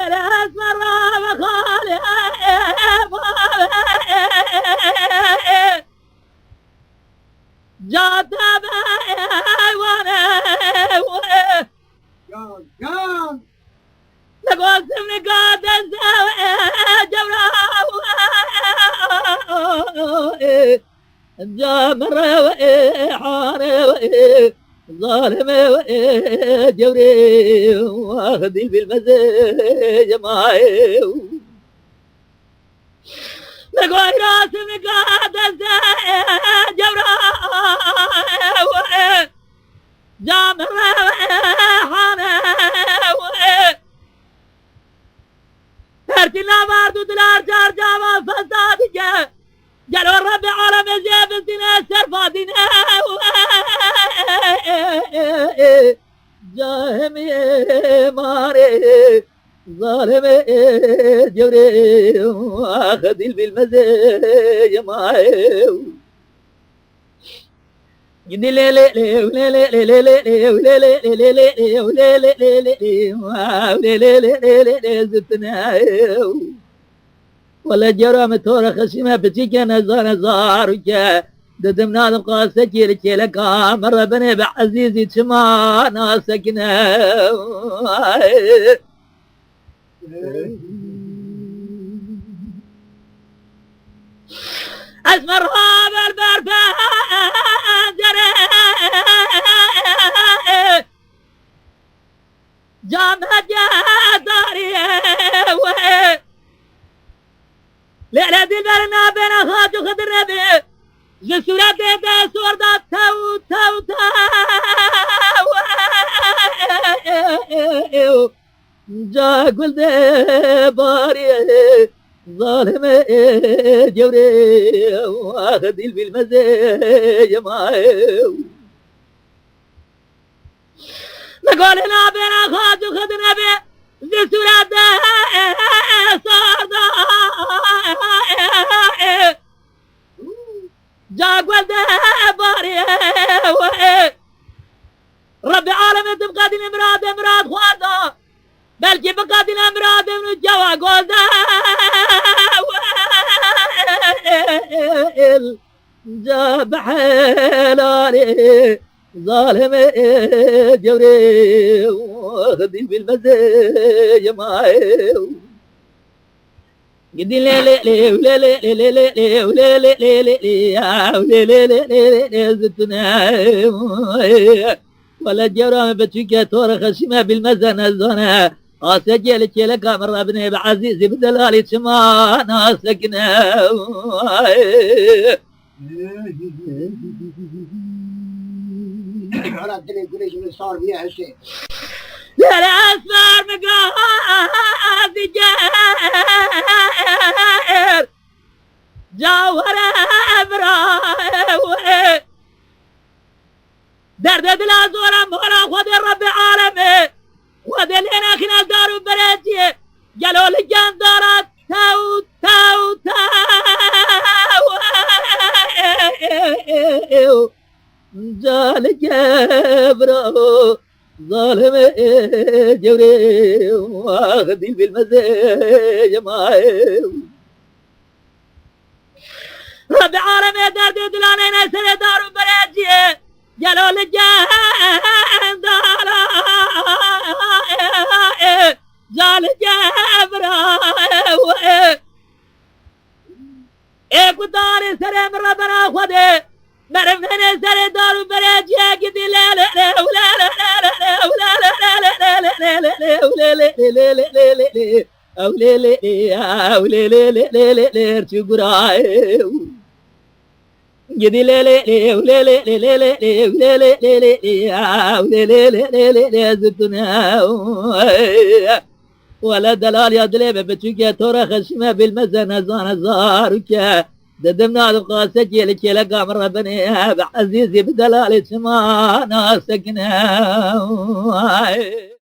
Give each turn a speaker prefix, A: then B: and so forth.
A: ليلة مرة بخالي جات وانا
B: جان
A: لقوت من قاد جورا جامر حار ظالم جوري واخذي بالمزاج معي لقوت راس من قاد جورا جامر حار ارتنا باردو دلار جار جاما فسادك جلو الرب عالم زيب الدنيا سرفاتنا جاهمي ماري ظالم جوري واخذ بالمزاج معي جدي لي لي لي لي لي لي لي لي لي لي زتنا ولا جرام تورا خشمة بتيك نزار زارك ددمنا نبقى سكير لك مرة بني بعزيزي تما ناسكنا اسمرها بربر فانجري جامعة داري ليلة دلبرنا بين اخاج وخضر نبي جسورة ديدا سور دا تاو تاو تاو جا قل دي باري ظالم جوري واخذ بالمزاج معي نقول هنا بين اخاج وخذ نبي جسورة صار جا قل دي باري ربي عالم تبقى دي مراد خواردة بلكي بقى دي مراد من الجوا قول جاب حلالي ظالم جوري واخذي بالمزاج معي قدي لي لي لي ولا لي لي لي لي ولا لي لي لي لي زتنا ولا جرام بتشيك تور خشمة بالمزن الزنا اسجل لك مرة ابني بعزيزي بدلالي سما ناسكنا
B: على الدنيا يقول ايش اللي صار فيها هالشيء
A: يا الاسمر مقاضي جاهر جوهر ابراوي درد دلازورا مورا خذ الرب عالمي ودلنا خلال دار بريتي قالوا لي جندرات تاو تاو تاو جالك ابراو ظالم جوري واخذي بالمزاج معي رب عالمي درد دلانينا سنة دار بريتي قالوا لي جالك ابراو ايكو داري سري من ربنا خذي مرفنا سري دار بريتي قدي لا لا لا ولا لا لا لا ولا لا لا لا لا لا لا ارتي قراي جدي لا لا ولا لا لا لا ولا لا لا زتنا ولا دلال يا دليب بتشوكي تورا خشمة بالمزنة زانا زارك ددمنا نبقى سجل لك مرة بني عزيزي بدلال سما ناسكنا